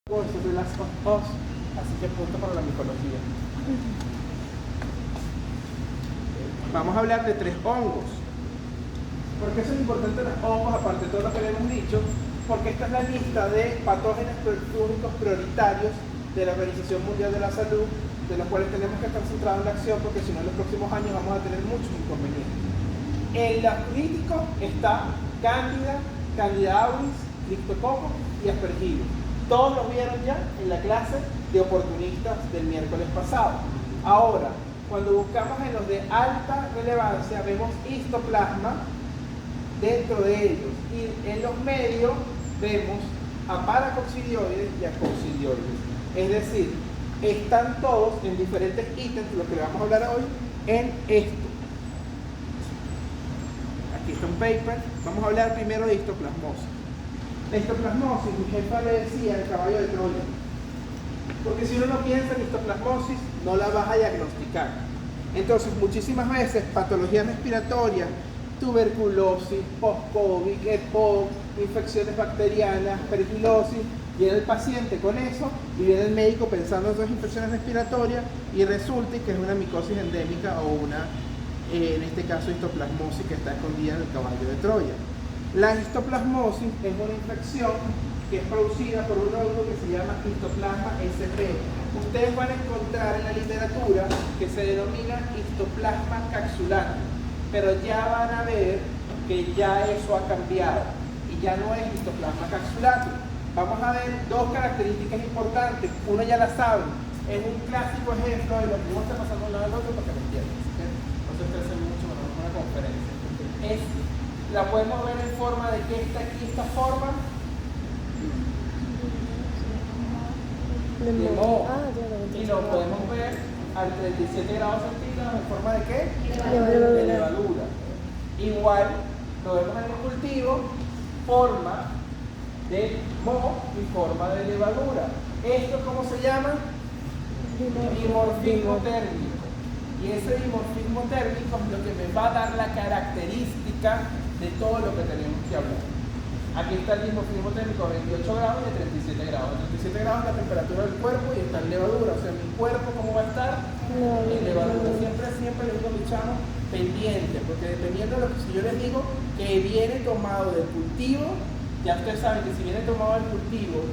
de las os, así que punto para la micología. Vamos a hablar de 3 hongos. ¿Por qué son importantes los hongos, aparte de todo lo que le hemos dicho? Porque esta es la lista de patógenos únicos prioritarios de la Organización Mundial de la Salud, de los cuales tenemos que estar centrados en la acción, porque si no en los próximos años vamos a tener muchos inconvenientes. En los críticos está Cándida, Candida auris, Cryptococcus y Aspergillus. Todos los vieron ya en la clase de oportunistas del miércoles pasado. Ahora, cuando buscamos en los de alta relevancia, vemos histoplasma dentro de ellos. Y en los medios vemos a paracoccidioides y a coccidioides. Es decir, están todos en diferentes ítems, lo que le vamos a hablar hoy, en esto. Aquí está un paper. Vamos a hablar primero de histoplasmosis. La histoplasmosis, mi jefa le decía el caballo de Troya. Porque si uno no piensa en histoplasmosis, no la vas a diagnosticar. Entonces, muchísimas veces, patologías respiratorias, tuberculosis, post-COVID, EPOC, infecciones bacterianas, aspergilosis, viene el paciente con eso y viene el médico pensando en esas infecciones respiratorias y resulta que es una micosis endémica o una, en este caso, histoplasmosis que está escondida en el caballo de Troya. La histoplasmosis es una infección que es producida por un hongo que se llama Histoplasma sp. Ustedes van a encontrar en la literatura que se denomina Histoplasma capsulatum, pero ya van a ver que ya eso ha cambiado y ya no es Histoplasma capsulatum. Vamos a ver 2 características importantes. Una ya la saben, es un clásico ejemplo de lo que vamos a estar pasando uno al otro para que lo entiendan. No se estresen mucho, pero es una conferencia. La podemos ver en forma de que está aquí esta forma de moho. Y lo podemos ver al 37 grados centígrados en forma de ¿qué? De levadura. Igual lo vemos en el cultivo, forma de moho y forma de levadura. ¿Esto cómo se llama? Dimorfismo térmico. Y ese dimorfismo térmico es lo que me va a dar la característica de todo lo que tenemos que hablar. Aquí está el dimorfismo térmico a 28 grados y a 37 grados. A 37 grados la temperatura del cuerpo y está en levadura. O sea, mi cuerpo, ¿cómo va a estar? En levadura. Siempre les digo a mis chavos, pendiente, porque dependiendo de lo que si yo les digo que viene tomado del cultivo, ya ustedes saben que si viene tomado del cultivo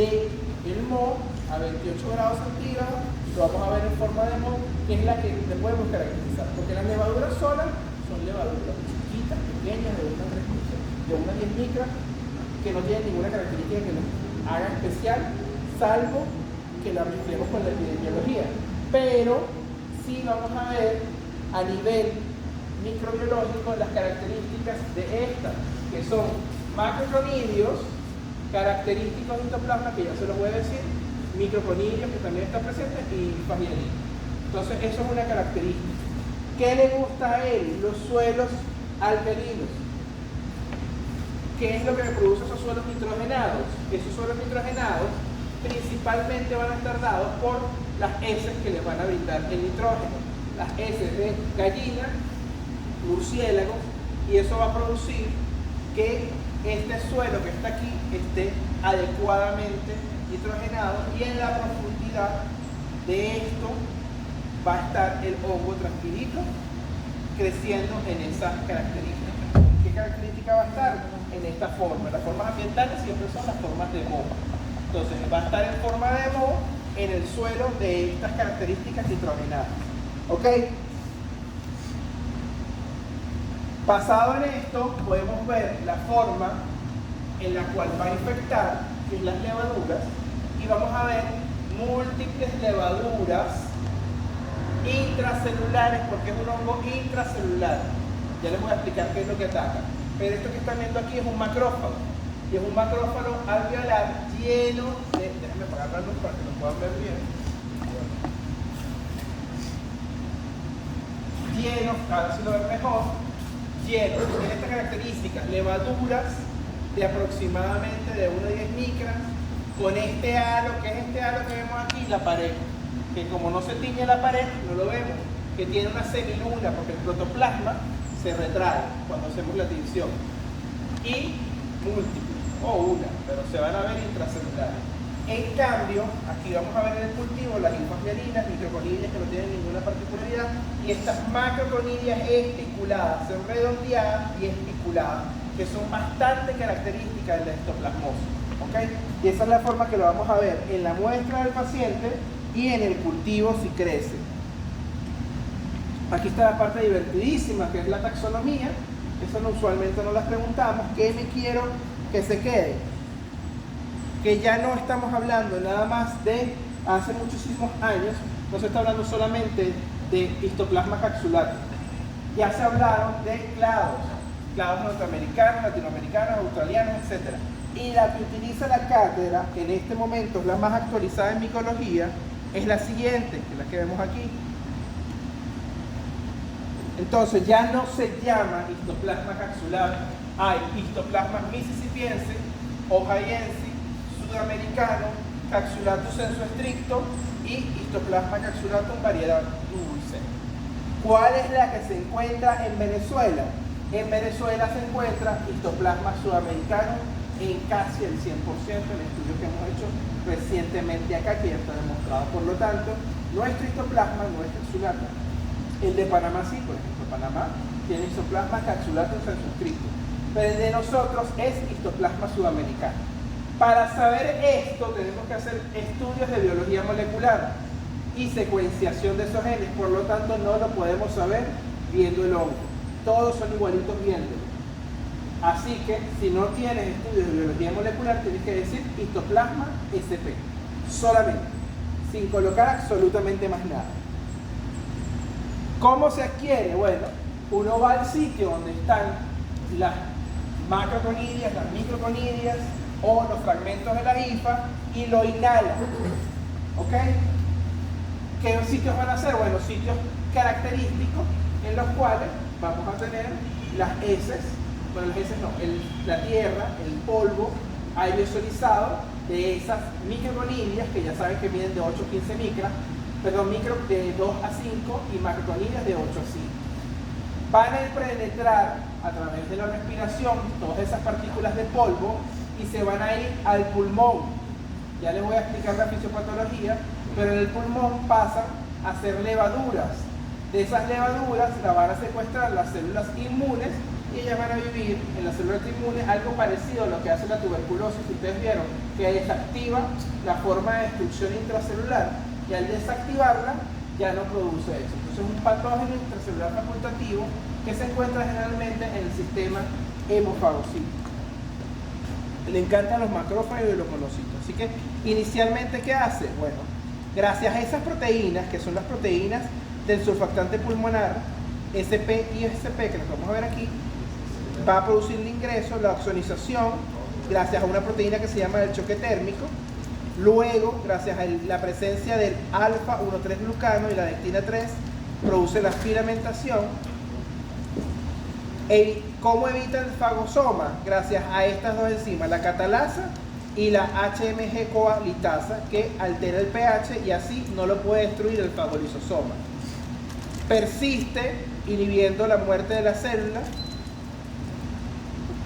del moho a 28 grados centígrados, lo vamos a ver en forma de moho, que es la que le podemos caracterizar. Porque las levaduras solas son levaduras chiquitas, pequeñas, de unas 10 micras, que no tienen ninguna característica que nos haga especial, salvo que la mezclemos con la epidemiología. Pero sí vamos a ver a nivel microbiológico las características de estas, que son macroconidios, característicos de histoplasma, que ya se los voy a decir, microconidios, que también están presentes, y fagiolitos. Entonces, eso es una característica. ¿Qué le gusta a él? Los suelos alcalinos. ¿Qué es lo que produce esos suelos nitrogenados? Esos suelos nitrogenados principalmente van a estar dados por las heces que les van a brindar el nitrógeno. Las heces de gallina, murciélagos, y eso va a producir que este suelo que está aquí esté adecuadamente nitrogenado y en la profundidad de esto va a estar el hongo tranquilito creciendo en esas características. ¿Qué característica va a estar? En esta forma. Las formas ambientales siempre son las formas de moho. Entonces va a estar en forma de moho en el suelo de estas características nitrogenadas. ¿Ok? Basado en esto, podemos ver la forma en la cual va a infectar, que es las levaduras, y vamos a ver múltiples levaduras intracelulares, porque es un hongo intracelular. Ya les voy a explicar qué es lo que ataca. Pero esto que están viendo aquí es un macrófago, y es un macrófago alveolar lleno de... Déjenme apagar la luz para que lo puedan ver bien. Lleno, a ver si lo ven mejor, lleno, tiene estas características, levaduras de aproximadamente de 1 a 10 micras, con este halo, que es este halo que vemos aquí, la pared, que como no se tiñe la pared, no lo vemos, que tiene una semiluna, porque el protoplasma se retrae cuando hacemos la tinción, y múltiples, o una, pero se van a ver intracelulares. En cambio, aquí vamos a ver en el cultivo las linfosmielinas, microconillas que no tienen ninguna particularidad, y estas macroconillas espiculadas, son redondeadas y espiculadas, que son bastante características de la histoplasmosis. ¿Okay? Y esa es la forma que lo vamos a ver en la muestra del paciente y en el cultivo si crece. Aquí está la parte divertidísima, que es la taxonomía. Eso usualmente no las preguntamos. ¿Qué me quiero que se quede? Que ya no estamos hablando nada más de hace muchísimos años, no se está hablando solamente de histoplasma capsulatum. Ya se hablaron de clados norteamericanos, latinoamericanos, australianos, etc. Y la que utiliza la cátedra, que en este momento es la más actualizada en micología, es la siguiente, que es la que vemos aquí. Entonces ya no se llama histoplasma capsulatum, hay histoplasma mississippiense, ohioense, sudamericano, capsulatum sensu stricto y histoplasma capsulatum variedad dulce. ¿Cuál es la que se encuentra en Venezuela? En Venezuela se encuentra histoplasma sudamericano en casi el 100% en estudios que hemos hecho recientemente acá, que ya está demostrado. Por lo tanto, nuestro histoplasma no es capsulatum. El de Panamá sí, por ejemplo, Panamá tiene histoplasma capsulatum sensu stricto, pero el de nosotros es histoplasma sudamericano. Para saber esto tenemos que hacer estudios de biología molecular y secuenciación de esos genes, por lo tanto no lo podemos saber viendo el hongo. Todos son igualitos viéndolo. Así que si no tienes estudios de biología molecular, tienes que decir histoplasma SP, solamente, sin colocar absolutamente más nada. ¿Cómo se adquiere? Bueno, uno va al sitio donde están las macroconillas, las microconillas o los fragmentos de la hifa y lo inhala. ¿Ok? ¿Qué sitios van a ser? Bueno, sitios característicos en los cuales vamos a tener las heces, bueno, las heces no, la tierra, el polvo aerosolizado de esas microconillas que ya saben que miden de 8 a 15 micras, perdón, micro de 2 a 5 y macroconillas de 8 a 5. Van a penetrar a través de la respiración todas esas partículas de polvo y se van a ir al pulmón. Ya les voy a explicar la fisiopatología, pero en el pulmón pasan a ser levaduras. De esas levaduras la van a secuestrar las células inmunes y ellas van a vivir en las células inmunes algo parecido a lo que hace la tuberculosis. Ustedes vieron que desactiva la forma de destrucción intracelular y al desactivarla ya no produce eso. Entonces es un patógeno intracelular facultativo que se encuentra generalmente en el sistema hemofagocítico. Le encantan los macrófagos y los monocitos. Así que inicialmente, ¿qué hace? Bueno, gracias a esas proteínas, que son las proteínas del surfactante pulmonar, SP y SP, que las vamos a ver aquí, va a producir el ingreso, la oxonización, gracias a una proteína que se llama el choque térmico. Luego, gracias a la presencia del alfa 1,3 glucano y la dectina 3, produce la filamentación. ¿Cómo evita el fagosoma? Gracias a estas dos enzimas, la catalasa y la HMG-CoA litasa, que altera el pH y así no lo puede destruir el fagolisosoma. Persiste inhibiendo la muerte de las células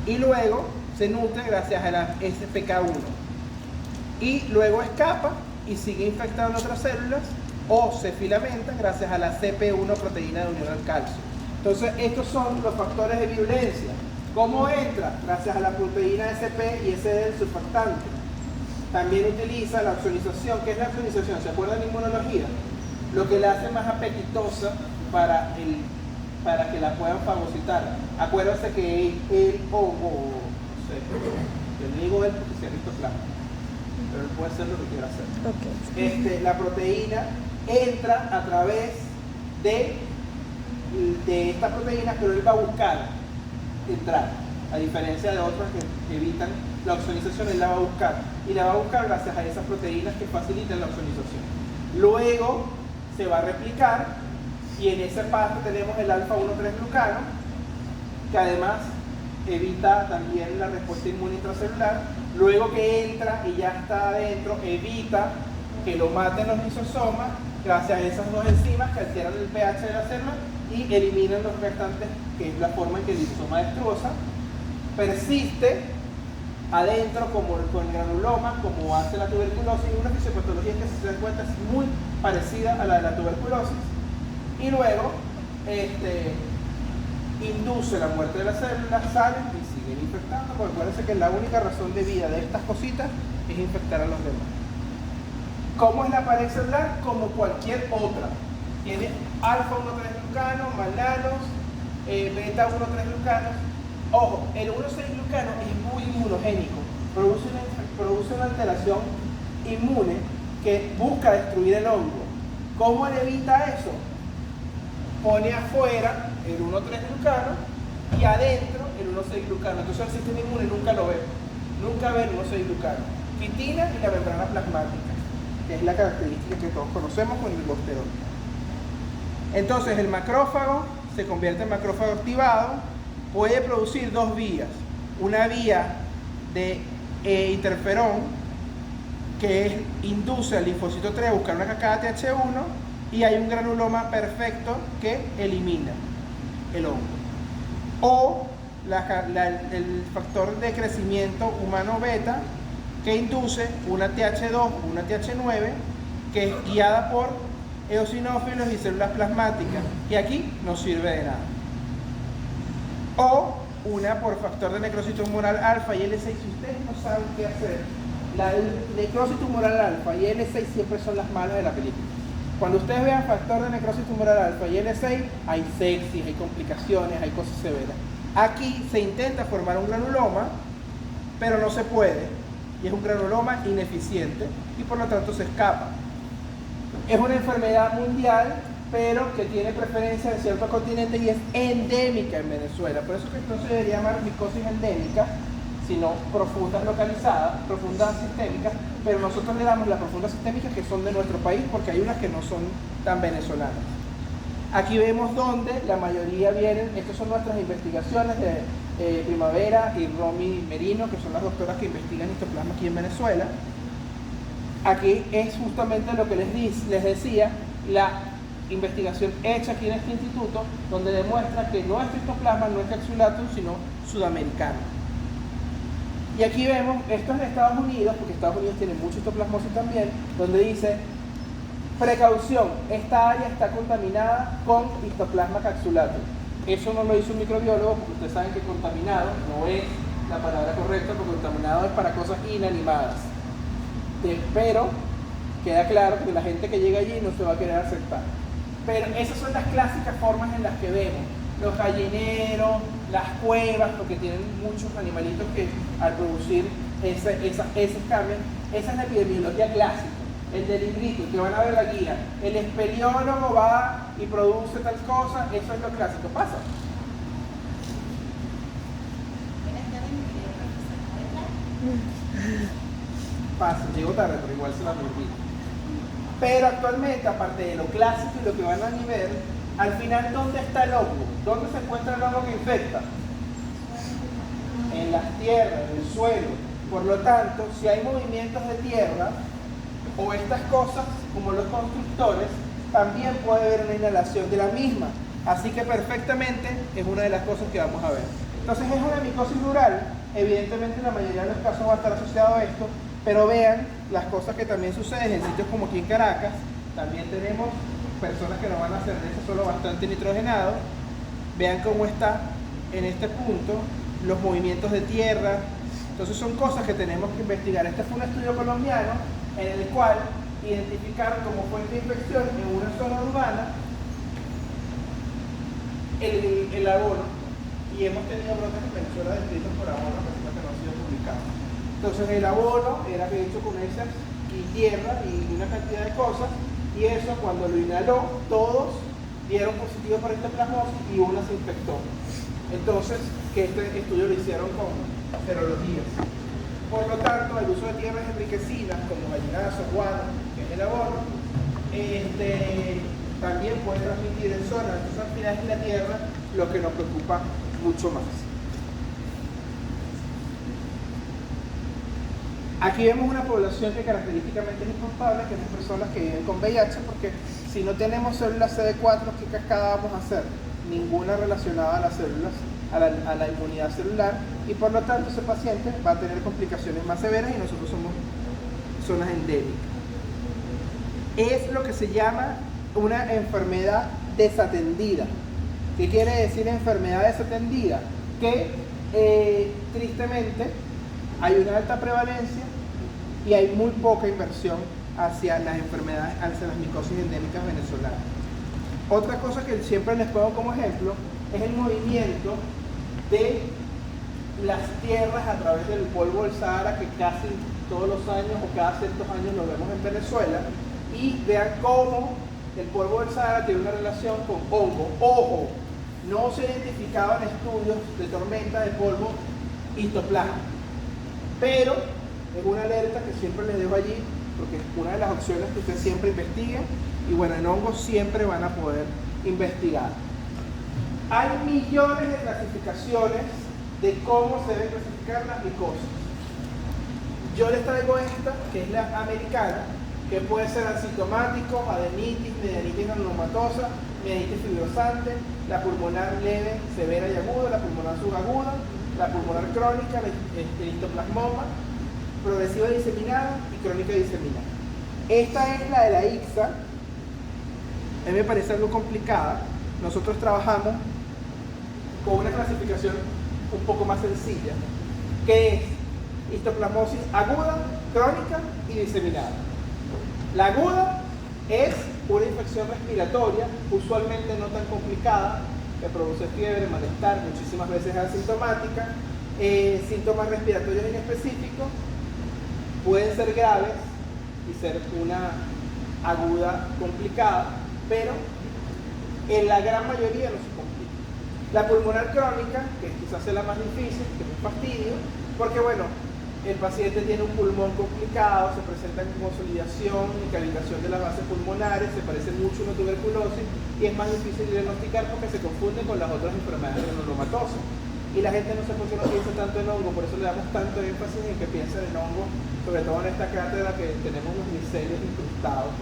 y luego se nutre gracias a la SPK1 y luego escapa y sigue infectando otras células o se filamenta gracias a la CP1 proteína de unión al calcio. Entonces estos son los factores de virulencia. ¿Cómo entra? Gracias a la proteína SP y ese del surfactante. También utiliza la oxonización. ¿Qué es la oxonización? ¿Se acuerdan de inmunología? Lo que la hace más apetitosa para que la puedan fagocitar. Acuérdense que el hongo, no sé, yo le digo él porque se ha visto claro, pero él puede hacer lo que quiera hacer. Okay. La proteína entra a través de esta proteína, pero él va a buscar entrar, a diferencia de otras que evitan la oxonización, él la va a buscar, y la va a buscar gracias a esas proteínas que facilitan la oxonización. Luego se va a replicar y en esa parte tenemos el alfa 1,3 glucano, que además evita también la respuesta inmune intracelular. Luego que entra y ya está adentro, evita que lo maten los lisosomas gracias a esas dos enzimas que alteran el pH de la célula y eliminan los restantes, que es la forma en que el lisosoma destroza. Persiste adentro como con granuloma, como hace la tuberculosis, y una fisiopatología que, si se dan cuenta, es muy parecida a la de la tuberculosis. Y luego induce la muerte de las células, salen y siguen infectando, porque parece que la única razón de vida de estas cositas es infectar a los demás. ¿Cómo es la pared celular? Como cualquier otra. Tiene alfa 1,3-glucano, malanos, beta 1,3-glucanos. Ojo, el 1,6-glucano es muy inmunogénico, produce una alteración inmune que busca destruir el hongo. ¿Cómo le evita eso? Pone afuera el 1,3-glucano y adentro el 1,6-glucano. Entonces el sistema inmune nunca lo ve, nunca ve el 1,6-glucano. Quitina y la membrana plasmática, que es la característica que todos conocemos con el aldosterona. Entonces el macrófago se convierte en macrófago activado, puede producir dos vías. Una vía de interferón, que induce al linfocito 3 a buscar una cascada TH1, y hay un granuloma perfecto que elimina el hongo. O el factor de crecimiento humano beta, que induce una TH2, una TH9, que es guiada por eosinófilos y células plasmáticas, y aquí no sirve de nada. O una por factor de necrosis tumoral alfa y L6. Si ustedes no saben qué hacer, la necrosis tumoral alfa y L6 siempre son las malas de la película. Cuando ustedes vean factor de necrosis tumoral alfa y L6, hay sepsis, hay complicaciones, hay cosas severas. Aquí se intenta formar un granuloma, pero no se puede, y es un granuloma ineficiente, y por lo tanto se escapa. Es una enfermedad mundial, pero que tiene preferencia en ciertos continentes y es endémica en Venezuela. Por eso que no se debería llamar micosis endémica, sino profundas localizadas, profundas sistémicas, pero nosotros le damos las profundas sistémicas que son de nuestro país, porque hay unas que no son tan venezolanas. Aquí vemos donde la mayoría vienen, estas son nuestras investigaciones de Primavera y Romy Merino, que son las doctoras que investigan histoplasma aquí en Venezuela. Aquí es justamente lo que les decía, la investigación hecha aquí en este instituto, donde demuestra que nuestro histoplasma no es capsulatum, sino sudamericano. Y aquí vemos, esto es en Estados Unidos, porque Estados Unidos tiene mucha histoplasmosis también, donde dice, precaución, esta área está contaminada con histoplasma capsulatum. Eso no lo hizo un microbiólogo, porque ustedes saben que contaminado no es la palabra correcta, porque contaminado es para cosas inanimadas. Pero queda claro que la gente que llega allí no se va a querer aceptar. Pero esas son las clásicas formas en las que vemos los gallineros, las cuevas, porque tienen muchos animalitos que al producir esos cambios, esa es la epidemiología clásica. El del librito, que van a ver la guía, el espeleólogo va y produce tal cosa, eso es lo clásico. Pasa. Pasa, llego tarde, pero igual se la repito. Pero actualmente, aparte de lo clásico y lo que van a ver, al final, ¿dónde está el hongo? ¿Dónde se encuentra el hongo que infecta? En las tierras, en el suelo. Por lo tanto, si hay movimientos de tierra o estas cosas, como los constructores, también puede haber una inhalación de la misma. Así que perfectamente es una de las cosas que vamos a ver. Entonces es una micosis rural. Evidentemente en la mayoría de los casos va a estar asociado a esto, pero vean las cosas que también suceden en sitios como aquí en Caracas. También tenemos personas que no van a hacer de ese suelo bastante nitrogenado. Vean cómo está en este punto los movimientos de tierra. Entonces son cosas que tenemos que investigar. Este fue un estudio colombiano en el cual identificaron como fuente de infección en una zona urbana el abono, y hemos tenido brotes en Venezuela descritos por abono, que no han sido publicados. Entonces el abono era hecho con heces y tierra y una cantidad de cosas, y eso cuando lo inhaló, todos dieron positivo para histoplasmosis y una se infectó. Entonces, que este estudio lo hicieron con serologías. Por lo tanto, el uso de tierras enriquecidas como gallinazo, guano, que es el abono, también puede transmitir en zonas. Entonces, al final es la tierra lo que nos preocupa mucho más. Aquí vemos una población que característicamente es imputable, que son personas que viven con VIH, porque si no tenemos células CD4, ¿qué cascada vamos a hacer? Ninguna relacionada a las células a la inmunidad celular, y por lo tanto ese paciente va a tener complicaciones más severas y nosotros somos zonas endémicas. Es lo que se llama una enfermedad desatendida. ¿Qué quiere decir enfermedad desatendida? Que tristemente hay una alta prevalencia y hay muy poca inversión hacia las enfermedades, hacia las micosis endémicas venezolanas. Otra cosa que siempre les pongo como ejemplo es el movimiento de las tierras a través del polvo del Sahara, que casi todos los años o cada ciertos años lo vemos en Venezuela, y vean cómo el polvo del Sahara tiene una relación con hongo. Ojo, no se identificaban estudios de tormenta de polvo histoplasma, pero es una alerta que siempre les dejo allí, porque es una de las opciones que ustedes siempre investiguen, y bueno, en hongos siempre van a poder investigar. Hay millones de clasificaciones de cómo se deben clasificar las micosis. Yo les traigo esta, que es la americana, que puede ser asintomático, adenitis, medianitis granulomatosa, medianitis fibrosante, la pulmonar leve, severa y aguda, la pulmonar subaguda, la pulmonar crónica, el histoplasmoma, progresiva diseminada y crónica diseminada. Esta es la de la ICSA. A mí me parece algo complicada. Nosotros trabajamos con una clasificación un poco más sencilla, que es histoplasmosis aguda, crónica y diseminada. La aguda es una infección respiratoria, usualmente no tan complicada, que produce fiebre, malestar, muchísimas veces asintomática, síntomas respiratorios inespecíficos, pueden ser graves y ser una aguda complicada, pero en la gran mayoría no se complica. La pulmonar crónica, que quizás es la más difícil, que es un fastidio, porque bueno, el paciente tiene un pulmón complicado, se presenta en consolidación y cavitación de las bases pulmonares, se parece mucho a una tuberculosis y es más difícil de diagnosticar porque se confunde con las otras enfermedades granulomatosas. Y la gente no sé por qué no piensa tanto en hongo, por eso le damos tanto énfasis en que piensen en hongo, sobre todo en esta cátedra que tenemos los micelios incrustados.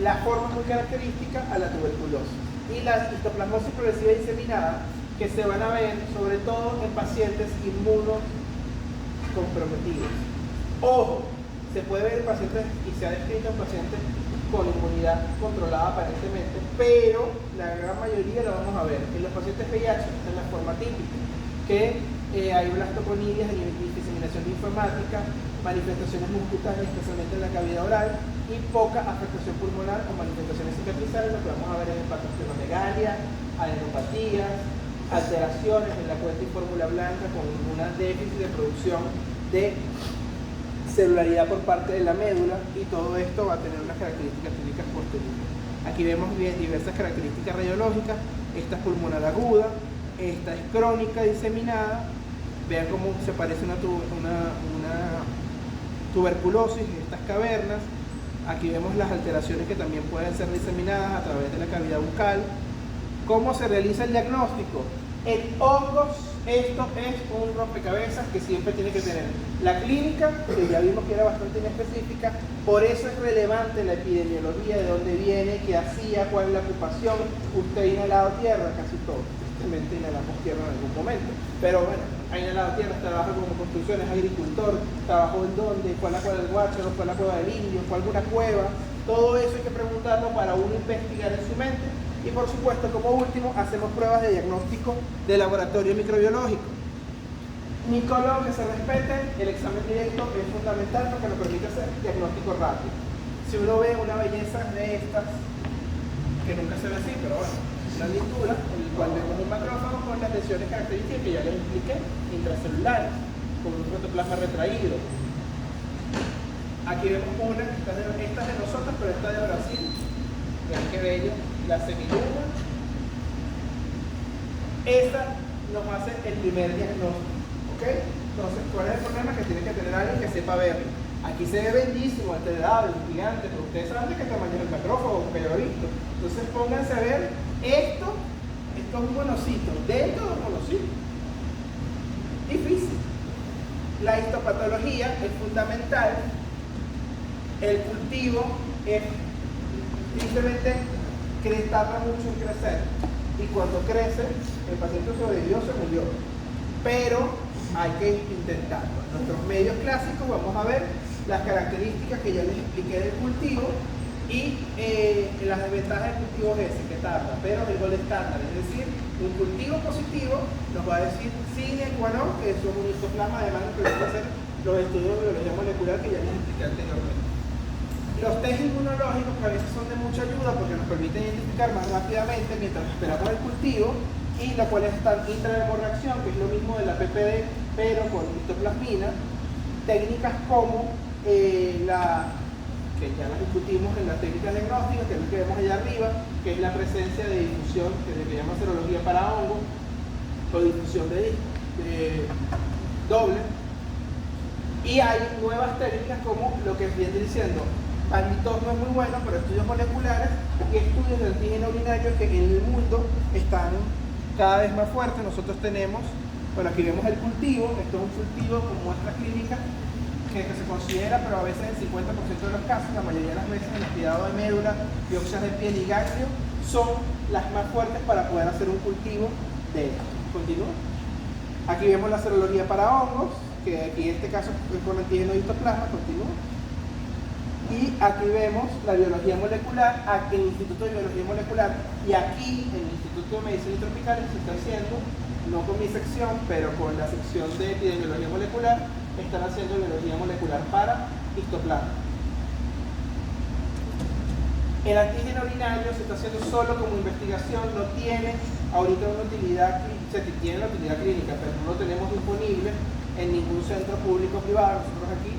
La forma muy característica a la tuberculosis. Y la histoplasmosis progresiva diseminada, que se van a ver sobre todo en pacientes inmunocomprometidos. Ojo, se puede ver en pacientes y se ha descrito en pacientes con inmunidad controlada aparentemente, pero la gran mayoría lo vamos a ver en los pacientes VIH en la forma típica, que hay blastoconidias, diseminación linfomática, manifestaciones musculares, especialmente en la cavidad oral, y poca afectación pulmonar o manifestaciones cicatrizales, lo que vamos a ver en hepatosplenomegalia, adenopatías, alteraciones en la cuenta y fórmula blanca con una déficit de producción de celularidad por parte de la médula, y todo esto va a tener unas características clínicas posteriores. Aquí vemos bien diversas características radiológicas. Esta es pulmonar aguda, esta es crónica diseminada. Vean cómo se parece una tuberculosis en estas cavernas. Aquí vemos las alteraciones que también pueden ser diseminadas a través de la cavidad bucal. ¿Cómo se realiza el diagnóstico? En hongos, esto es un rompecabezas que siempre tiene que tener la clínica, que ya vimos que era bastante inespecífica, por eso es relevante la epidemiología, de dónde viene, qué hacía, cuál es la ocupación. Usted ha inhalado tierra, casi todo, tristemente inhalamos tierra en algún momento, pero bueno, ha inhalado tierra, trabaja como construcción, es agricultor, trabajó en dónde, fue a la cueva del Guácharo, fue a la cueva del Indio, fue a alguna cueva. Todo eso hay que preguntarlo para uno investigar en su mente. Y por supuesto, como último, hacemos pruebas de diagnóstico de laboratorio microbiológico. Micólogo que se respete, el examen directo es fundamental porque nos permite hacer diagnóstico rápido. Si uno ve una belleza de estas, que nunca se ve así, pero bueno, una lectura, en el cual vemos un macrófago con las lesiones características que ya les expliqué, intracelulares, con un protoplasma retraído. Aquí vemos una, esta es de nosotros, pero esta de Brasil. Vean qué bello, la semiluna. Esta nos hace el primer diagnóstico, ¿ok? Entonces, ¿cuál es el problema? Que tiene que tener alguien que sepa verlo. Aquí se ve bellísimo, alterado, gigante, pero ustedes saben de qué tamaño es el macrófago, que yo he visto. Entonces, pónganse a ver esto es un monocito, dentro de un monocito. Difícil. La histopatología es fundamental. El cultivo es, tristemente, tarda mucho en crecer. y cuando crece, el paciente sobrevivió, se murió. Pero hay que intentarlo. En nuestros medios clásicos vamos a ver las características que ya les expliqué del cultivo y las desventajas del cultivo ese, que tarda, pero el gol estándar, es decir, un cultivo positivo nos va a decir sine qua non que es un histoplasma, además de hacer los estudios de biología molecular que ya les expliqué anteriormente. Los test inmunológicos que a veces son de mucha ayuda porque nos permiten identificar más rápidamente mientras esperamos el cultivo, y la cual está intrahemorreacción, que es lo mismo de la PPD pero con histoplasmina. Técnicas como que ya las discutimos en las técnicas diagnósticas, que es lo que vemos allá arriba, que es la presencia de difusión, que se llama serología para hongos, o difusión de doble. Y hay nuevas técnicas como lo que viene diciendo, Panditos no es muy bueno, pero estudios moleculares y estudios de antígeno urinario que en el mundo están cada vez más fuertes. Nosotros tenemos, bueno, aquí vemos el cultivo, esto es un cultivo con muestra clínica que se considera, pero a veces el 50% de los casos, la mayoría de las veces en el cuidado de médula, biopsias de piel y ganglio, son las más fuertes para poder hacer un cultivo de esto. Continúa. Aquí vemos la serología para hongos, que aquí en este caso es con antígeno de histoplasma. Continúa. Y aquí vemos la biología molecular, aquí en el Instituto de Biología Molecular, y aquí en el Instituto de Medicina y Tropicales se está haciendo, no con mi sección, pero con la sección de epidemiología molecular, están haciendo biología molecular para histoplasma. El antígeno urinario se está haciendo solo como investigación, no tiene ahorita una utilidad, tiene la utilidad clínica, pero no lo tenemos disponible en ningún centro público o privado. Nosotros aquí,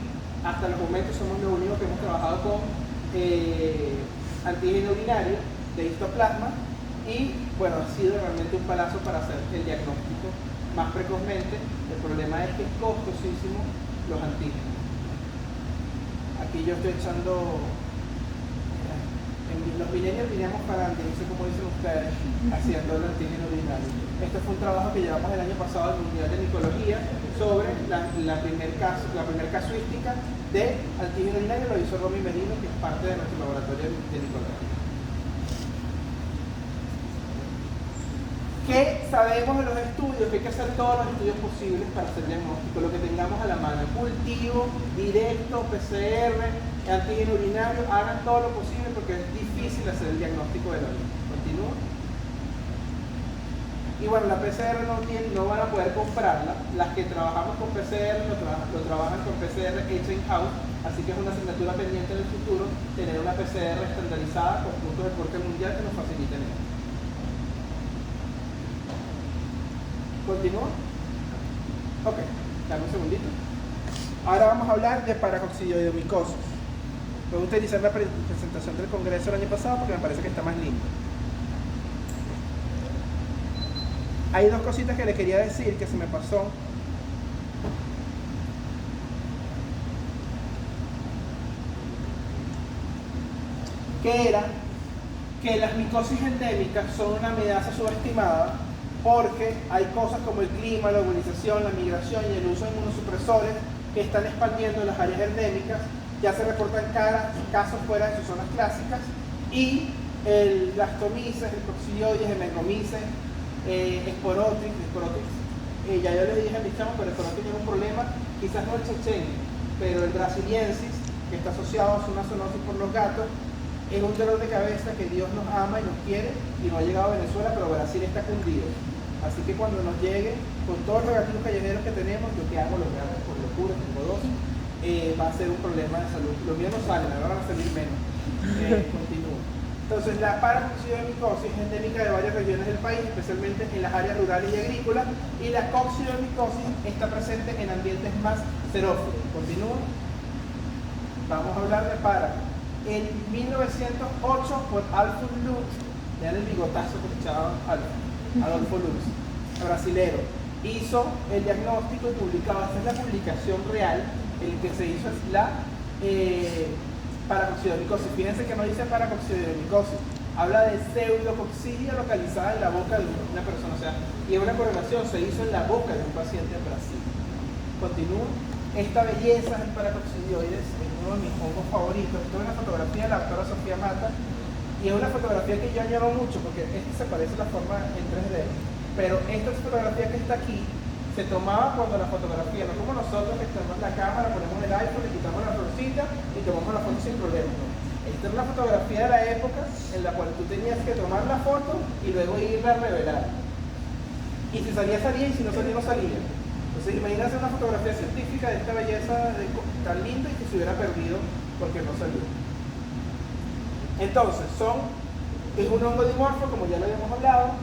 hasta los momentos, somos los únicos que hemos trabajado con antígeno urinario de histoplasma, y bueno, ha sido realmente un palazo para hacer el diagnóstico más precozmente. El problema es que es costosísimo los antígenos. Aquí yo estoy echando, en los milenios diríamos para adelante, no sé cómo dicen ustedes, haciendo el antígeno urinario. Este fue un trabajo que llevamos el año pasado en la unidad de micología sobre la primer casuística de antígeno urinario. Lo hizo Romy Merino, que es parte de nuestro laboratorio de micología. ¿Qué sabemos de los estudios? Que hay que hacer todos los estudios posibles para hacer diagnóstico, lo que tengamos a la mano: cultivo, directo, PCR, antígeno urinario. Hagan todo lo posible porque es difícil hacer el diagnóstico de la vida. Continúa. Y bueno, la PCR no van a poder comprarla. Las que trabajamos con PCR lo trabajan con PCR hecha in-house, así que es una asignatura pendiente en el futuro tener una PCR estandarizada con puntos de corte mundial que nos faciliten esto. ¿Continúa? Ok, dame un segundito. Ahora vamos a hablar de paracoccidioidomicosis. Voy a utilizar la presentación del congreso del año pasado porque me parece que está más lindo. Hay dos cositas que le quería decir que se me pasó. Que era que las micosis endémicas son una amenaza subestimada, porque hay cosas como el clima, la urbanización, la migración y el uso de inmunosupresores que están expandiendo las áreas endémicas. Ya se reportan casos fuera de sus zonas clásicas, y el Blastomyces, el Coccidioides, el Megomyces, Sporotrix, ya yo les dije a mis chamos, pero el Sporotrix es un problema, quizás no el chechengue, pero el Brasiliensis, que está asociado a una zoonosis por los gatos, es un dolor de cabeza que Dios nos ama y nos quiere, y no ha llegado a Venezuela, pero Brasil está cundido. Así que cuando nos llegue, con todos los gatos callejeros que tenemos, yo que hago los gatos por locura, tengo dos, va a ser un problema de salud. Los míos no salen, ahora van a salir menos. Continúo. Entonces, la paracoccidiomicosis es endémica de varias regiones del país, especialmente en las áreas rurales y agrícolas, y la coccidiomicosis está presente en ambientes más xerófilos. Continúo. Vamos a hablar de para. En 1908, por Adolfo Lutz, vean el bigotazo que echaba Adolfo Lutz, brasilero, hizo el diagnóstico y publicaba. Esta es la publicación real en la que se hizo la paracoccidiomicosis. Fíjense que no dice paracoccidiomicosis, habla de pseudococcidia localizada en la boca de una persona, o sea, y una correlación se hizo en la boca de un paciente en Brasil. Continúo. Esta belleza del paracoccidioides es uno de mis hongos favoritos. Esto es una fotografía de la doctora Sofía Mata, y Y es una fotografía que yo añoro mucho porque esta se parece a la forma en 3D, pero esta fotografía que está aquí se tomaba cuando la fotografía, no como nosotros que tenemos la cámara, ponemos el iPhone, le quitamos la florcita y tomamos la foto sin problema, ¿no? Esta era una fotografía de la época en la cual tú tenías que tomar la foto y luego irla a revelar. Y si salía, salía, y si no salía, no salía. Entonces imagínate una fotografía científica de esta belleza tan linda y que se hubiera perdido porque no salió. Entonces, es un hongo dimorfo, como ya lo habíamos hablado,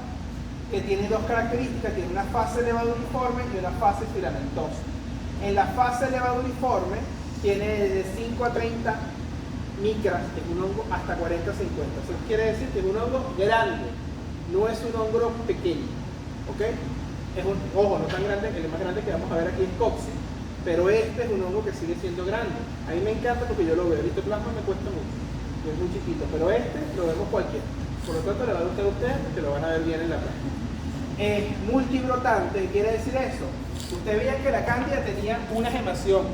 que tiene dos características, tiene una fase elevaduriforme y una fase filamentosa. En la fase elevaduriforme tiene de 5 a 30 micras, es un hongo hasta 40 a 50. Eso quiere decir que es un hongo grande, no es un hongo pequeño. ¿Ok? Es un, ojo, no tan grande, el más grande que vamos a ver aquí es Coxi, pero este es un hongo que sigue siendo grande. A mí me encanta porque yo lo veo, el litoplasma me cuesta mucho, es muy chiquito, pero este lo vemos cualquiera. Por lo tanto, le va a gustar a ustedes porque lo van a ver bien en la práctica. Es multibrotante, ¿qué quiere decir eso? Usted veía que la cándida tenía una gemación,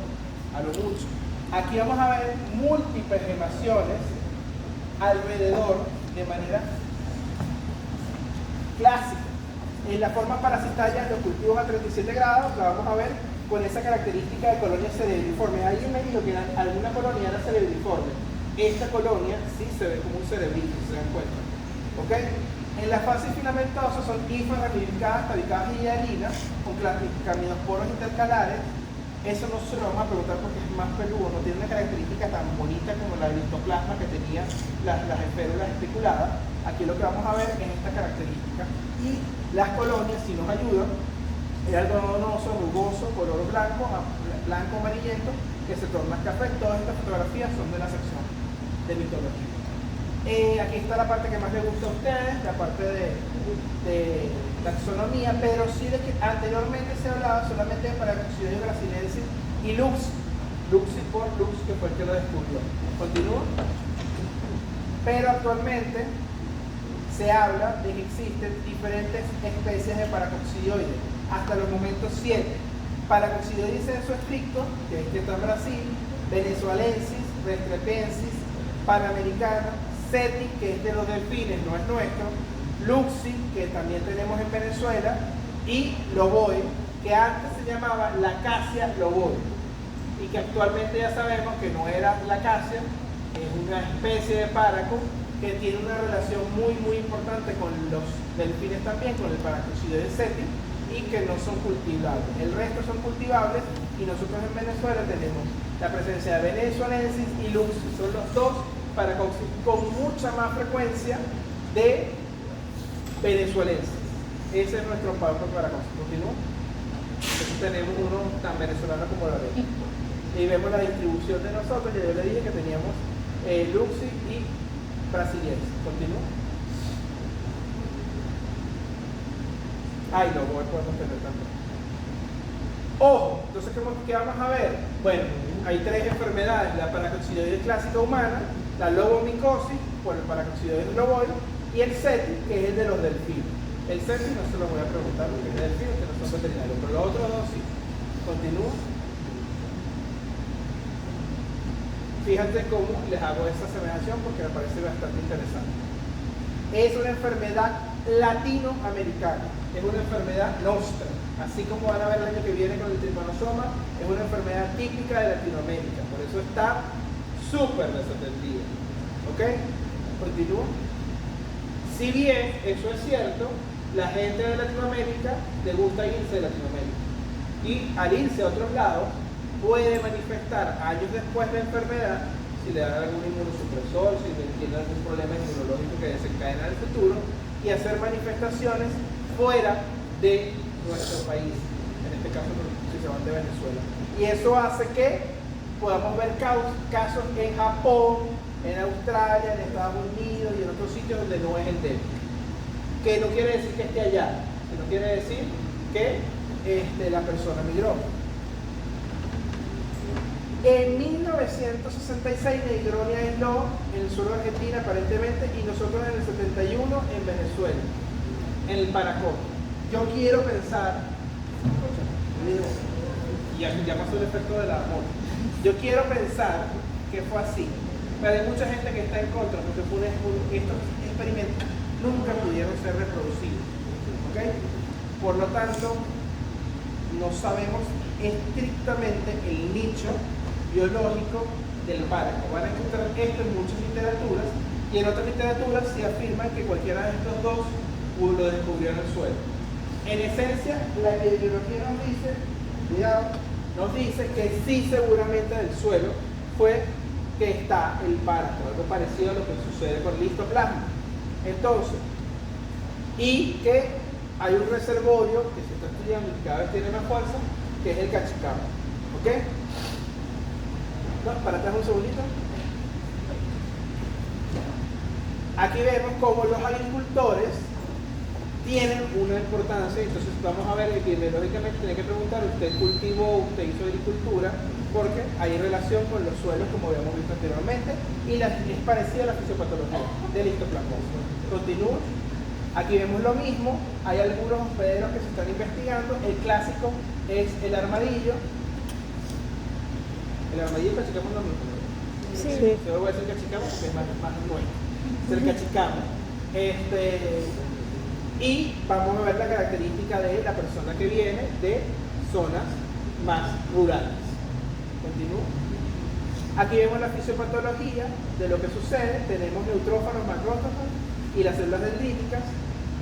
a lo mucho. Aquí vamos a ver múltiples gemaciones alrededor de manera clásica. En la forma parasitaria, los cultivos a 37 grados, la vamos a ver con esa característica de colonia cerebriforme. Alguien me dijo que alguna colonia era cerebriforme. Esta colonia sí se ve como un cerebrito, si se dan cuenta. ¿Ok? En la fase filamentosa son hifas ramificadas, tabicadas y hialinas con caminosporos intercalares. Eso no se lo vamos a preguntar porque es más peludo, no tiene una característica tan bonita como la del histoplasma que tenía las esférulas especuladas. Aquí lo que vamos a ver es esta característica. Y las colonias, si nos ayudan, es algodonoso, rugoso, color blanco, blanco amarillento, que se torna café. Todas estas fotografías son de la sección de mitología. Aquí está la parte que más les gusta a ustedes, la parte de taxonomía, pero sí de que anteriormente se hablaba solamente de Paracoxidoides brasilensis y Luxi por Lux, que fue el que lo descubrió. Continúo. Pero actualmente se habla de que existen diferentes especies de Paracoxidoides, hasta los momentos 7. Paracoxidoides sensu estricto, que es que está en Brasil, venezuelensis, restrepensis, panamericana, Seti, que es de los delfines, no es nuestro, Luxi, que también tenemos en Venezuela, y Loboi, que antes se llamaba Lacasia loboi, y que actualmente ya sabemos que no era Lacasia, es una especie de paraco que tiene una relación muy importante con los delfines también, con el Paracoxidoides seti, y que no son cultivables. El resto son cultivables, y nosotros en Venezuela tenemos la presencia de venezuelensis y Luxi, son los dos Paracoxidoides con mucha más frecuencia de venezuelenses. Ese es nuestro Paracoxidoides. ¿Continúa? Entonces tenemos uno tan venezolano como la de él. Y vemos la distribución de nosotros, que yo le dije que teníamos Luxi y brasiliensis. ¿Continúa? Ay, no, podemos tener también. Ojo, entonces ¿qué vamos a ver? Bueno, hay tres enfermedades: la paracoxidoides clásica humana, la lobomicosis, por el Paracoxidoides loboi, y el seti, que es el de los delfines. El seti no se lo voy a preguntar porque es de delfines, que no son veterinarios, pero los otros dos sí. Continúo. Fíjate cómo les hago esa asemejación porque me parece bastante interesante. Es una enfermedad latinoamericana, es una enfermedad nostra. Así como van a ver el año que viene con el tripanosoma, es una enfermedad típica de Latinoamérica, por eso está súper desatendida. ¿Ok? Continúo. Si bien eso es cierto, la gente de Latinoamérica le gusta irse de Latinoamérica, y al irse a otros lados puede manifestar años después de enfermedad, si le dan algún inmunosupresor, si tiene algún problema inmunológico que desencadena en el futuro, y hacer manifestaciones fuera de nuestro país, en este caso si se van de Venezuela. Y eso hace que podamos ver casos en Japón, en Australia, en Estados Unidos y en otros sitios donde no es endémico. Que no quiere decir que esté allá, sino quiere decir que la persona migró. En 1966 Negronia aisló en el sur de Argentina aparentemente, y nosotros en el 71 en Venezuela, en el Paracoto. Yo quiero pensar, y ya pasó el efecto del amor, yo quiero pensar que fue así, Pero hay mucha gente que está en contra porque estos experimentos nunca pudieron ser reproducidos. ¿Okay? Por lo tanto, no sabemos estrictamente el nicho biológico del páramo. Van a encontrar esto en muchas literaturas y en otras literaturas se afirman que cualquiera de estos dos lo descubrió en el suelo. En esencia, la epidemiología nos dice que sí, seguramente del suelo fue que está el páramo, algo parecido a lo que sucede con el histoplasma. Entonces, y que hay un reservorio que se está estudiando y que cada vez tiene más fuerza, que es el cachicamo. ¿Ok? No, para atrás un segundito. Aquí vemos cómo los agricultores tienen una importancia, entonces vamos a ver epidemiológicamente, tiene que preguntar, usted cultivó, usted hizo agricultura, porque hay relación con los suelos como habíamos visto anteriormente, y es parecida a la fisiopatología del histoplasmosis. Continúo. Aquí vemos lo mismo, hay algunos hospederos que se están investigando, el clásico es el armadillo. El armadillo y el cachicamo es lo mismo, ¿no? Sí. Yo voy a decir cachicamo porque es más nuevo. Es el cachicamo. Y vamos a ver la característica de la persona que viene de zonas más rurales. Continúo. Aquí vemos la fisiopatología de lo que sucede. Tenemos neutrófanos, macrófagos y las células dendríticas.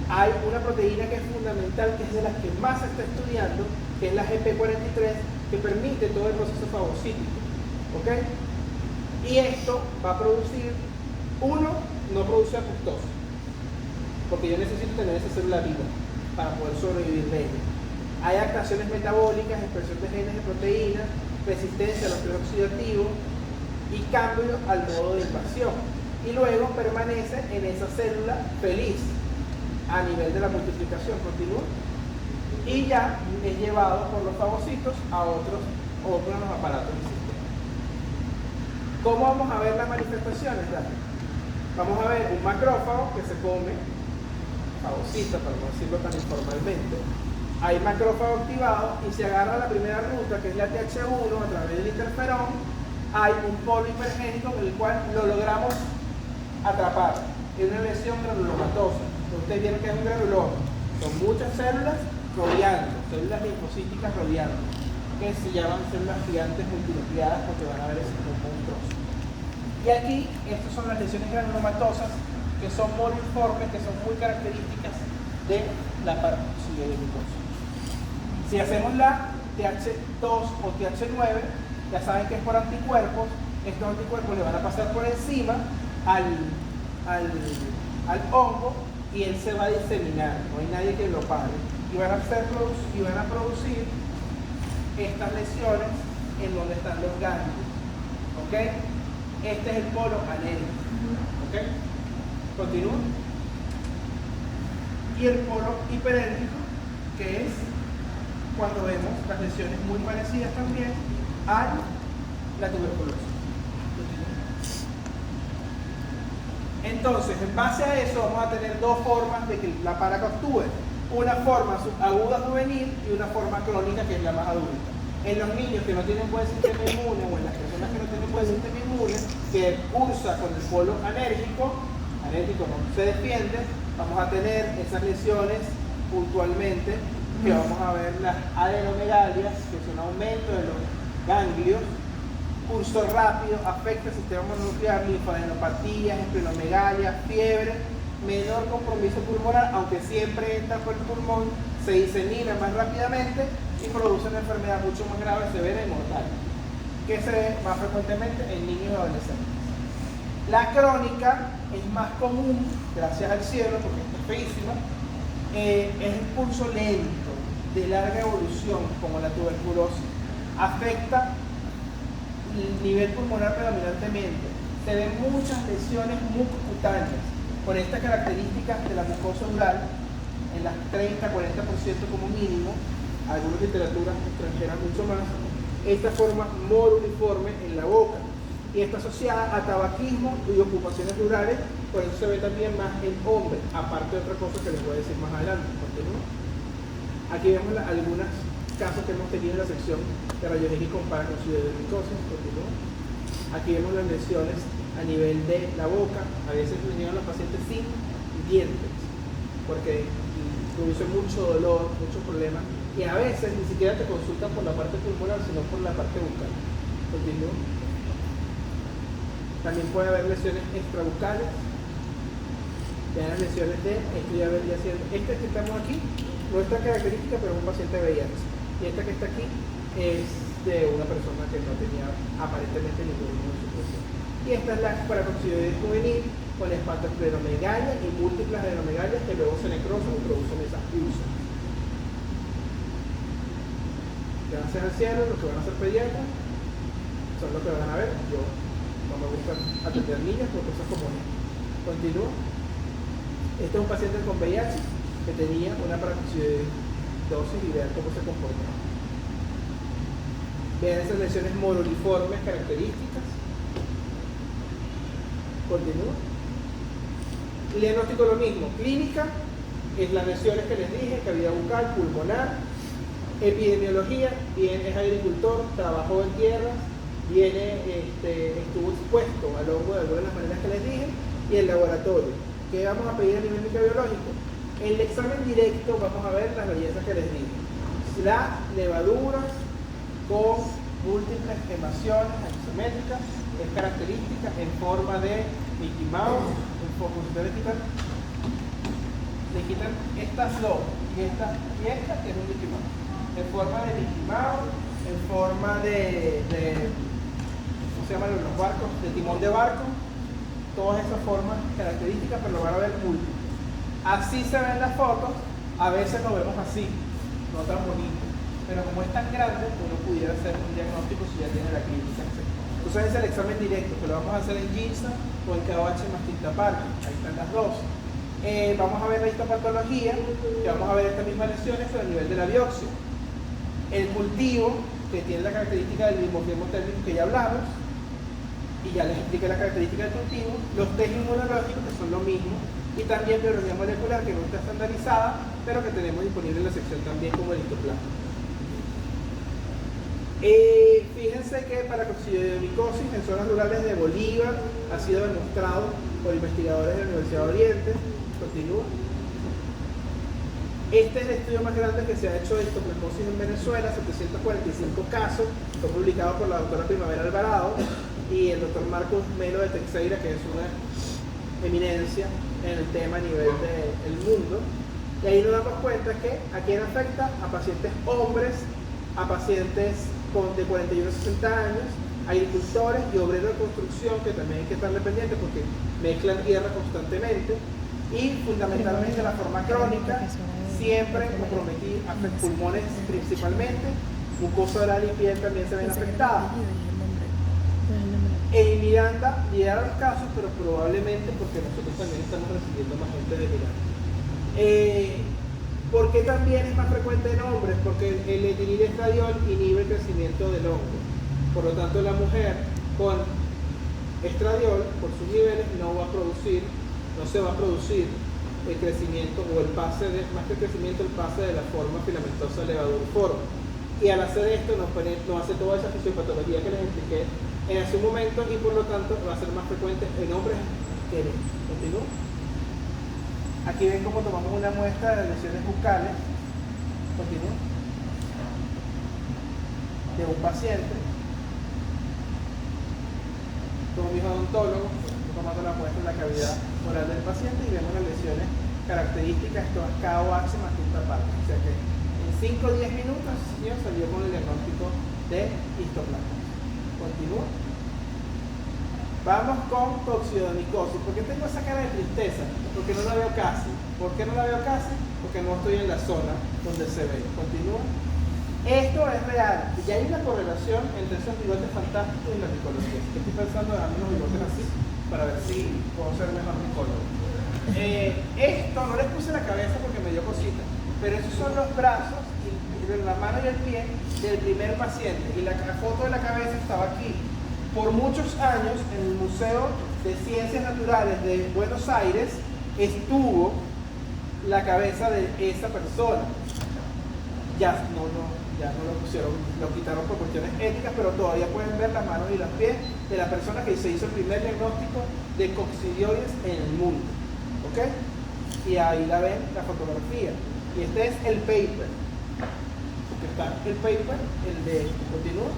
Hay una proteína que es fundamental, que es de las que más se está estudiando, que es la GP43, que permite todo el proceso fagocítico. ¿Ok? Y esto va a producir, no produce apoptosis, porque yo necesito tener esa célula viva para poder sobrevivir de ella. Hay adaptaciones metabólicas, expresión de genes de proteínas, resistencia a los estrés oxidativos y cambio al modo de invasión. Y luego permanece en esa célula feliz a nivel de la multiplicación continua y ya es llevado por los fagocitos a otros órganos, aparatos del sistema. ¿Cómo vamos a ver las manifestaciones? Vamos a ver un macrófago que se come fagocita, para no decirlo tan informalmente. Hay macrófago activado y se agarra la primera ruta, que es la TH1, a través del interferón. Hay un polo hipergénico en el cual lo logramos atrapar. Es una lesión granulomatosa. Ustedes vieron que es un granuloma. Son muchas células rodeando, células linfocíticas rodeando, que se llaman células gigantes multinucleadas porque van a ver ese monstruoso. Y aquí, estas son las lesiones granulomatosas, que son moriformes, que son muy características de la paroxídea de glucosa. Si hacemos la TH2 o TH9, ya saben que es por anticuerpos. Estos anticuerpos le van a pasar por encima al hongo y él se va a diseminar, no hay nadie que lo pare. Y van a producir estas lesiones en donde están los ganglios. ¿Ok? Este es el polo anérico. ¿Ok? Continúa. Y el polo hiperérgico, que es cuando vemos las lesiones muy parecidas también a la tuberculosis. Entonces, en base a eso vamos a tener dos formas de que la paraco actúe. Una forma aguda juvenil y una forma crónica, que es la más adulta. En los niños que no tienen buen sistema inmune, o en las personas que no tienen buen sistema inmune, que cursa con el polo anérgico no se defiende, vamos a tener esas lesiones puntualmente, que vamos a ver las adenomegalias, que son aumento de los ganglios, curso rápido, afecta el sistema mononuclear, linfadenopatías, esplenomegalia, fiebre, menor compromiso pulmonar, aunque siempre entra por el pulmón, se disemina más rápidamente y produce una enfermedad mucho más grave, severa y mortal, que se ve más frecuentemente en niños y adolescentes. La crónica es más común, gracias al cielo, porque está feísima, es el pulso lento, de larga evolución, como la tuberculosis. Afecta el nivel pulmonar predominantemente. Se ven muchas lesiones mucocutáneas, con estas características de la mucosa oral, en las 30-40% como mínimo, algunas literaturas extranjeras mucho más, esta forma moruliforme en la boca. Y está asociada a tabaquismo y ocupaciones rurales, por eso se ve también más en hombres, aparte de otra cosa que les voy a decir más adelante. ¿Continúo? Aquí vemos algunos casos que hemos tenido en la sección de rayos X con paranoides de glucosa. ¿Continúo? Aquí vemos las lesiones a nivel de la boca. A veces me llegan los pacientes sin dientes, porque producen mucho dolor, muchos problemas, y a veces ni siquiera te consultan por la parte pulmonar, sino por la parte bucal. Continúo. También puede haber lesiones extrabucales. Vean las lesiones de, esto ya vendría siendo, esta que estamos aquí, no es tan característica, pero es un paciente de VIH. Y esta que está aquí es de una persona que no tenía aparentemente ningún inmunosupresión. Y esta es la paracoccidioides juvenil con hepatosplenomegalia y múltiples adenomegalias que luego se necrosan y producen esas úlceras. Gracias al cielo, los que van a ser pediatras son los que van a ver. Yo no me gusta atender niños por cosas como esta. Continúo. Este es un paciente con VIH que tenía una paracoccidioidosis y vean cómo se comporta. Vean esas lesiones moroniformes características. Continúa. El diagnóstico es lo mismo. Clínica es las lesiones que les dije, cavidad bucal, pulmonar. Epidemiología, bien, es agricultor, trabajó en tierras, estuvo expuesto al hongo de alguna de las maneras que les dije. Y el laboratorio, ¿qué vamos a pedir a nivel microbiológico? En el examen directo vamos a ver las bellezas que les dije. Las levaduras con múltiples emaciones axisométricas, es característica en forma de Mickey Mouse. Ustedes le quitan estas dos y esta que es un Mickey Mouse, en forma de Mickey Mouse, en forma de ¿cómo se llaman los barcos? De timón de barco. Todas esas formas características, pero lo van a ver múltiples. Así se ven las fotos, a veces lo vemos así, no tan bonito, pero como es tan grande, uno pudiera hacer un diagnóstico si ya tiene la clínica. Entonces es el examen directo, que lo vamos a hacer en GINSA o en KOH más tinta parque. Ahí están las dos. Vamos a ver la histopatología, que vamos a ver estas mismas lesiones, pero a nivel de la biopsia. El cultivo, que tiene la característica del dimorfismo térmico que ya hablamos, y ya les expliqué la característica del cultivo. Los test inmunológicos, que son lo mismo, y también biología molecular, que no está estandarizada, pero que tenemos disponible en la sección también como el histoplasma. Fíjense que paracoccidioidomicosis en zonas rurales de Bolívar ha sido demostrado por investigadores de la Universidad de Oriente. Continúa. Este es el estudio más grande que se ha hecho de histoplasmosis en Venezuela, 745 casos, fue publicado por la doctora Primavera Alvarado y el doctor Marcos Melo de Teixeira, que es una eminencia en el tema a nivel del mundo. Y ahí nos damos cuenta que a quién afecta: a pacientes hombres, a pacientes de 41 a 60 años, agricultores y obreros de construcción, que también hay que estar pendientes porque mezclan tierra constantemente, y fundamentalmente la forma crónica, siempre comprometida, pulmones principalmente, mucosa oral y piel también se ven afectadas. En Miranda llegaron los casos, pero probablemente porque nosotros también estamos recibiendo más gente de Miranda. ¿Por qué también es más frecuente en hombres? Porque el etinilestradiol inhibe el crecimiento del hongo. Por lo tanto, la mujer con estradiol, por sus niveles, no se va a producir el crecimiento o el pase más que el crecimiento, el pase de la forma filamentosa levaduriforme. Y al hacer esto no hace toda esa fisiopatología que les expliqué en hace un momento, y por lo tanto va a ser más frecuente en hombres que en niños. ¿Continúo? Aquí ven cómo tomamos una muestra de lesiones bucales. Continúo. De un paciente. Como dijo el odontólogo, tomando la muestra de la cavidad oral del paciente y vemos las lesiones características. Esto es KOH más tinta parque. O sea que en 5 o 10 minutos el señor salió con el diagnóstico de histoplasma. Continúo. Vamos con coccidiomicosis. ¿Por qué tengo esa cara de tristeza? Porque no la veo casi. ¿Por qué no la veo casi? Porque no estoy en la zona donde se ve. Continúa. Esto es real. Ya hay una correlación entre esos bigotes fantásticos y la micología. Estoy pensando en darme unos bigotes así para ver si puedo ser mejor micólogo. Esto no les puse la cabeza porque me dio cosita, pero esos son los brazos, la mano y el pie del primer paciente. Y la foto de la cabeza estaba aquí. Por muchos años en el Museo de Ciencias Naturales de Buenos Aires estuvo la cabeza de esa persona. Ya no lo pusieron, lo quitaron por cuestiones éticas, pero todavía pueden ver las manos y los pies de la persona que se hizo el primer diagnóstico de coccidioides en el mundo. ¿Ok? Y ahí la ven, la fotografía. Y este es el paper. Porque está el paper, el de... ¿Continúa?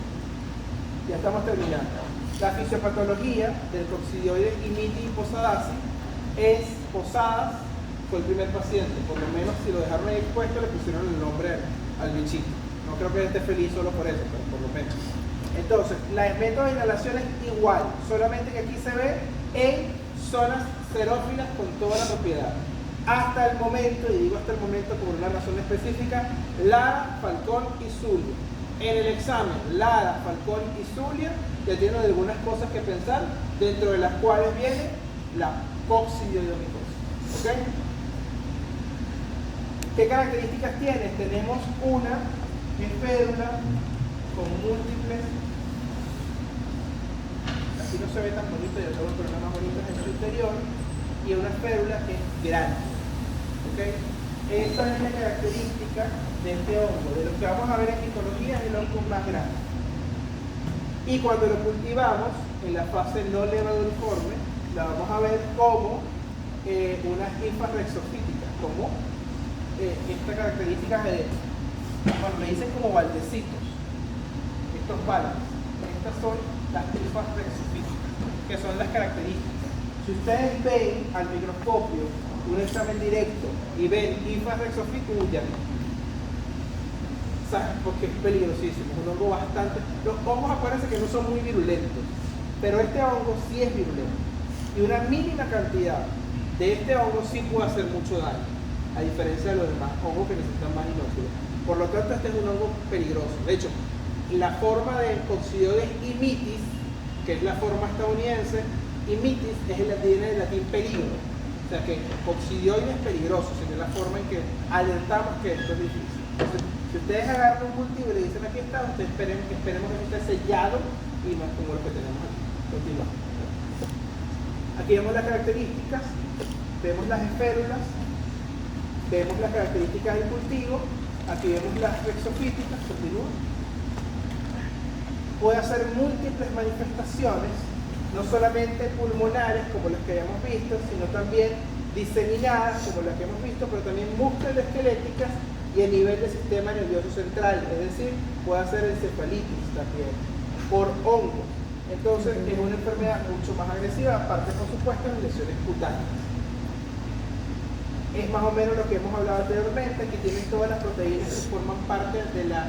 Ya estamos terminando. La fisiopatología del coccidioides imitis posadasi es Posadas, fue el primer paciente, por lo menos si lo dejaron ahí expuesto le pusieron el nombre al bichito. No creo que esté feliz solo por eso, pero por lo menos. Entonces, el método de inhalación es igual, solamente que aquí se ve en zonas xerófilas con toda la propiedad. Hasta el momento, y digo hasta el momento por una razón específica, Lara, Falcón y Zulia. En el examen, Lara, Falcón y Zulia ya tienen algunas cosas que pensar, dentro de las cuales viene la coccidioidomitosis. ¿Ok? ¿Qué características tiene? Tenemos una férula con múltiples, así no se ve tan bonito, yo tengo pero más bonitas en su interior, y una férula que es grande. ¿Ok? Esa es la característica de este hongo. De lo que vamos a ver en mitología es el hongo más grande. Y cuando lo cultivamos en la fase no levaduriforme, la vamos a ver como unas hifas rexofíticas, como esta característica de, bueno, le dicen como baldecitos, estos baldes. Estas son las hifas rexofíticas, que son las características. Si ustedes ven al microscopio un examen directo y ven hifas rexofíticas, huyan. ¿Sabes? Porque es peligrosísimo, es un hongo bastante... Los hongos, acuérdense que no son muy virulentos, pero este hongo sí es virulento. Y una mínima cantidad de este hongo sí puede hacer mucho daño, a diferencia de los demás hongos que necesitan más inóculos. Por lo tanto, este es un hongo peligroso. De hecho, la forma de coccidioides imitis, que es la forma estadounidense, imitis viene del latín peligro. O sea que coccidioides es peligroso, sería la forma en que alertamos que esto es difícil. Entonces, si ustedes agarran un cultivo y le dicen aquí está, ustedes esperemos que esté sellado y no como lo que tenemos aquí. Continuamos. Aquí vemos las características, vemos las esférulas, vemos las características del cultivo, aquí vemos las rexofíticas, continúa. Puede hacer múltiples manifestaciones, no solamente pulmonares como las que habíamos visto, sino también diseminadas como las que hemos visto, pero también musculoesqueléticas y a nivel del sistema nervioso central, es decir, puede hacer encefalitis también, por hongos. Entonces es una enfermedad mucho más agresiva, aparte por supuesto de lesiones cutáneas. Es más o menos lo que hemos hablado anteriormente. Aquí tienen todas las proteínas que forman parte de los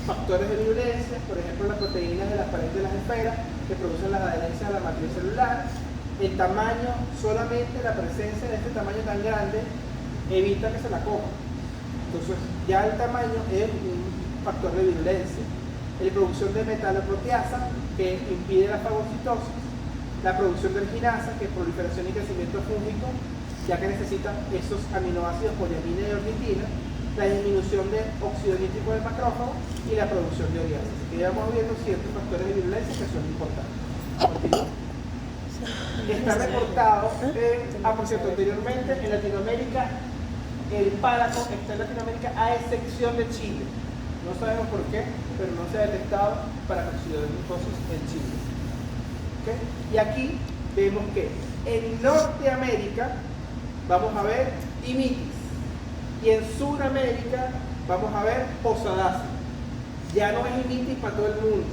factores de virulencia, por ejemplo las proteínas de las paredes de las esferas que producen las adherencias a la matriz celular. El tamaño, solamente la presencia de este tamaño tan grande evita que se la coma. Entonces ya el tamaño es un factor de virulencia. La producción de metaloproteasa, que impide la fagocitosis, la producción de erginasa, que es proliferación y crecimiento fúngico, ya que necesita esos aminoácidos poliamina y ornitina, la disminución de óxido nítrico del macrófago y la producción de ureasa. Así que ya vamos viendo ciertos factores de virulencia que son importantes. Continúo. Está reportado, por cierto, anteriormente en Latinoamérica, el pálaco está en Latinoamérica a excepción de Chile. No sabemos por qué, pero no se ha detectado para coccidioidomitosis en Chile. ¿Okay? Y aquí vemos que en Norteamérica vamos a ver imitis y en Sudamérica vamos a ver posadasi. Ya no es imitis para todo el mundo.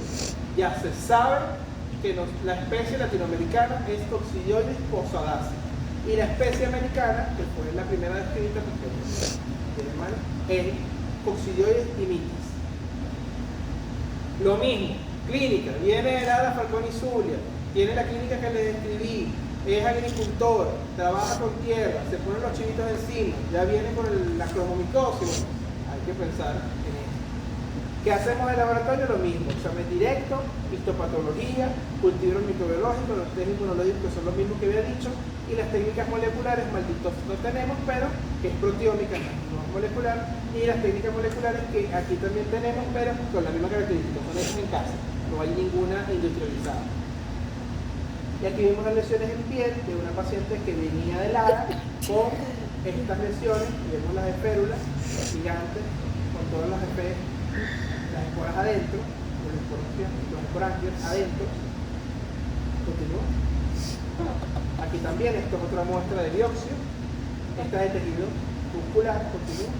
Ya se sabe que la especie latinoamericana es coccidioides posadasi. Y la especie americana, que fue la primera descrita, es coccidioides imitis. Lo mismo, clínica, viene de Lara, Falcón y Zulia, tiene la clínica que les describí, es agricultor, trabaja con tierra, se ponen los chinitos encima, ya viene con la cromomicosis. Hay que pensar en eso. ¿Qué hacemos en el laboratorio? Lo mismo, examen directo, histopatología, cultivos microbiológicos, los test inmunológicos que son los mismos que había dicho, y las técnicas moleculares, malditos no tenemos, pero que es proteómica, no es molecular, y las técnicas moleculares que aquí también tenemos, pero con la misma característica, son hechas en casa, no hay ninguna industrializada. Y aquí vemos las lesiones en piel de una paciente que venía de Lara con estas lesiones, y vemos las esférulas gigantes, con todas las esporas adentro, los esporangios adentro, Continúa. Aquí también, esto es otra muestra de biopsia. Esta es de tejido muscular. Continúa.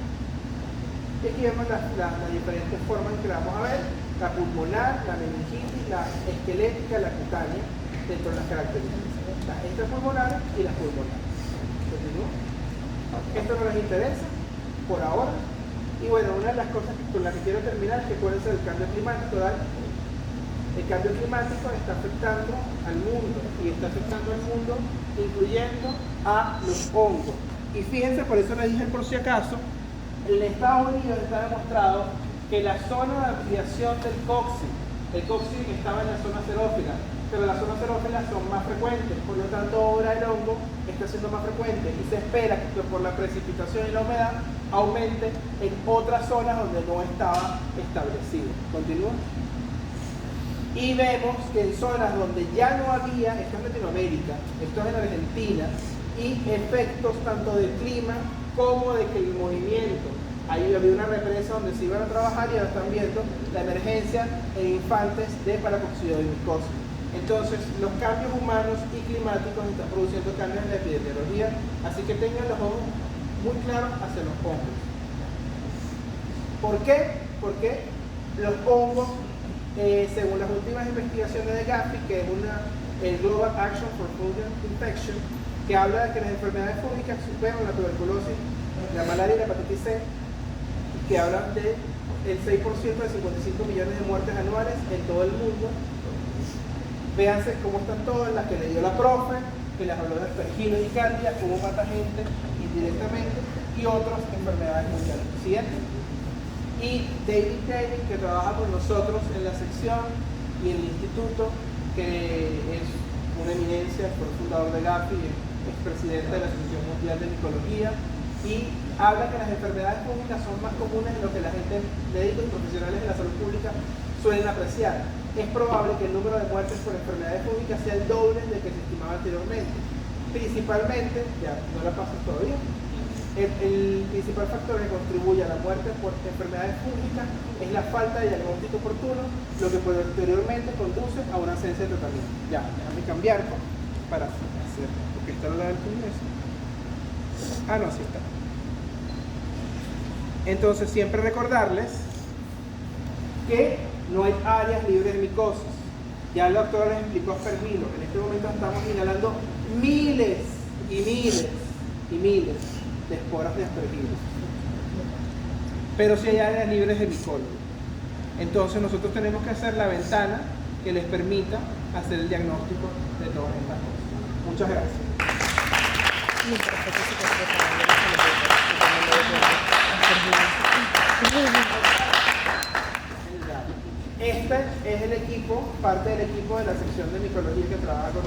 Y aquí vemos las diferentes formas que la vamos a ver: la pulmonar, la meningitis, la esquelética, la cutánea, dentro de las características. Las extrapulmonares y las pulmonares. Continúa. Esto no les interesa por ahora. Y bueno, una de las cosas con las que quiero terminar es que puede ser el cambio climático. ¿Vale? El cambio climático está afectando al mundo, y está afectando al mundo incluyendo a los hongos. Y fíjense, por eso les dije por si acaso, en Estados Unidos está demostrado que la zona de ampliación del cóccix, el cóccix estaba en la zona xerófila, pero las zonas xerófilas son más frecuentes, por lo tanto ahora el hongo está siendo más frecuente y se espera que por la precipitación y la humedad aumente en otras zonas donde no estaba establecido. Continúa. Y vemos que en zonas donde ya no había, esto es en Latinoamérica, esto es en Argentina, y efectos tanto del clima como de que el movimiento, ahí había una represa donde se iban a trabajar y ahora están viendo la emergencia en infantes de paracoccidioidomicosis. Entonces, los cambios humanos y climáticos están produciendo cambios en la epidemiología, así que tengan los ojos muy claros hacia los hongos. ¿Por qué? Porque los hongos, según las últimas investigaciones de Gavi, que es el Global Action for Fungal Infection, que habla de que las enfermedades fúngicas superan la tuberculosis, la malaria y la hepatitis C, que hablan de el 6% de 55 millones de muertes anuales en todo el mundo. Véanse cómo están todas las que le dio la profe, que les habló de aspergilo y candia, cómo mata gente indirectamente, y otras enfermedades mundiales. Siguiente. Y David, que trabaja con nosotros en la sección y en el instituto, que es una eminencia, fue fundador de Gavi, es presidente de la Asociación Mundial de Micología, y habla que las enfermedades fúngicas son más comunes de lo que la gente, médicos y profesionales de la salud pública, suelen apreciar. Es probable que el número de muertes por enfermedades fúngicas sea el doble del que se estimaba anteriormente. Principalmente, ya no la pasas todavía, el principal factor que contribuye a la muerte por enfermedades fúngicas es la falta de diagnóstico oportuno, lo que posteriormente conduce a una ausencia de tratamiento. Ya, déjame cambiar para hacer, porque está la del Congreso. Ah, no, sí está. Entonces, siempre recordarles que no hay áreas libres de micosis. Ya el doctor les explicó aspergilo. En este momento estamos inhalando miles y miles y miles de esporas de aspergilo. Pero sí hay áreas libres de micólogo. Entonces nosotros tenemos que hacer la ventana que les permita hacer el diagnóstico de todas estas cosas. Muchas gracias. Este es el equipo, parte del equipo de la sección de micología que trabaja con nosotros.